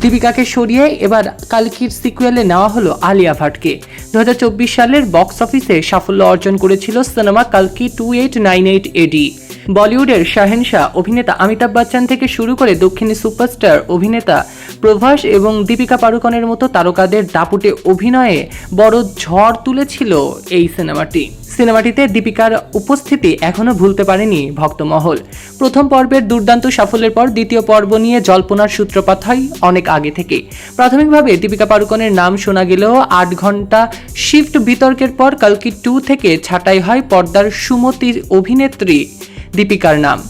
দীপিকাকে সরিয়ে এবার কালকির সিকুয়েলে নেওয়া হলো আলিয়া ভাটকে। 2024 সালের বক্স অফিসে সাফল্য অর্জন করেছিল সিনেমা কালকি 2898 এডি। বলিউডের শাহেনশাহ অভিনেতা অমিতাভ বচ্চন থেকে শুরু করে দক্ষিণী সুপারস্টার অভিনেতা প্রভাস এবং দীপিকা পাড়ুকোনের মতো তারকাদের দাপুটে অভিনয়ে বড় ঝড় তুলেছিল এই সিনেমাটিতে দীপিকার উপস্থিতি এখনো ভুলতে পারেনি ভক্তমহল। প্রথম পর্বের দুর্দান্ত সাফল্যের পর দ্বিতীয় পর্ব নিয়ে জল্পনার সূত্রপাত হয় অনেক আগে থেকে। প্রাথমিকভাবে দীপিকা পাড়ুকোনের নাম শোনা গেলেও 8 ঘন্টা শিফট বিতর্কের পর কালকি 2 থেকে ছাঁটাই হয় পর্দার সুমতির অভিনেত্রী দীপিকার নাম।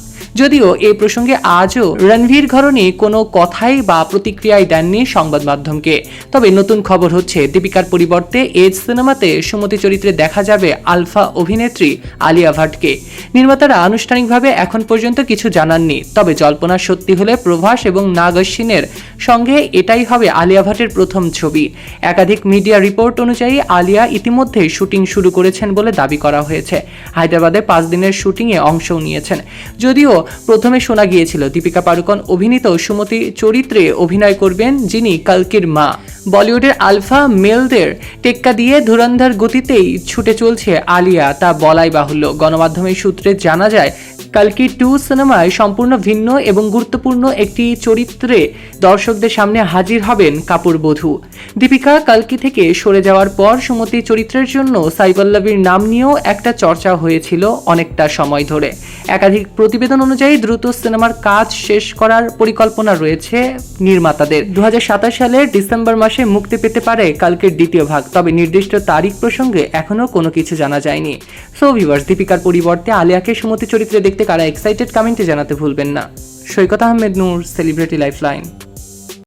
যদিও এই প্রসঙ্গে আজও রণবীর ঘরণী কোনো কথাই বা প্রতিক্রিয়াই দেননি সংবাদ মাধ্যমকে। তবে নতুন খবর হচ্ছে দীপিকার পরিবর্তে এজ সিনেমাতে সুমতি চরিত্রে দেখা যাবে আলফা অভিনেত্রী আলিয়া ভাটকে। নির্মাতারা আনুষ্ঠানিকভাবে এখন পর্যন্ত কিছু জানাননি, তবে জল্পনা সত্যি হলে প্রভাস এবং নাগ অশ্বিনের সঙ্গে এটাই হবে আলিয়া ভাটের প্রথম ছবি। একাধিক মিডিয়া রিপোর্ট অনুযায়ী আলিয়া ইতিমধ্যে শুটিং শুরু করেছেন বলে দাবি করা হয়েছে। হায়দ্রাবাদে 5 দিনের শুটিংয়ে অংশও নিয়েছেন। যদিও প্রথমে শোনা গিয়েছিল দীপিকা পাড়ুকোন অভিনীত সুমতি চরিত্রে অভিনয় করবেন, যিনি কালকির মা। বলিউডের আলফা মেলদের টেক্কা দিয়ে ধুরন্ধর গতিতেই ছুটে চলছে আলিয়া, তা বলাই বাহুল্য। গণমাধ্যমের সূত্রে জানা যায় কালকি 2 সিনেমায় সম্পূর্ণ ভিন্ন এবং গুরুত্বপূর্ণ একটি চরিত্রে দর্শকদের সামনে হাজির হবেন কাপুর বধূ। দীপিকা কালকি থেকে সরে যাওয়ার পর সুমতি চরিত্রের জন্য সাই পল্লবীর নাম নিয়েও একটা চর্চা হয়েছিল অনেকটা সময় ধরে। একাধিক প্রতিবেদন অনুযায়ী দ্রুত সিনেমার কাজ শেষ করার পরিকল্পনা রয়েছে নির্মাতাদের। 2027 সালের ডিসেম্বর মাসে মুক্তি পেতে পারে কালকির দ্বিতীয় ভাগ, তবে নির্দিষ্ট তারিখ প্রসঙ্গে এখনো কোনো কিছু জানা যায়নি। সো ভিউয়ার্স, দীপিকার পরিবর্তে আলিয়াকে সুমতি চরিত্রে দেখতে কারা এক্সাইটেড কমেন্টে জানাতে ভুলবেন না। সৈকত আহমেদ নূর, সেলিব্রিটি লাইফলাইন।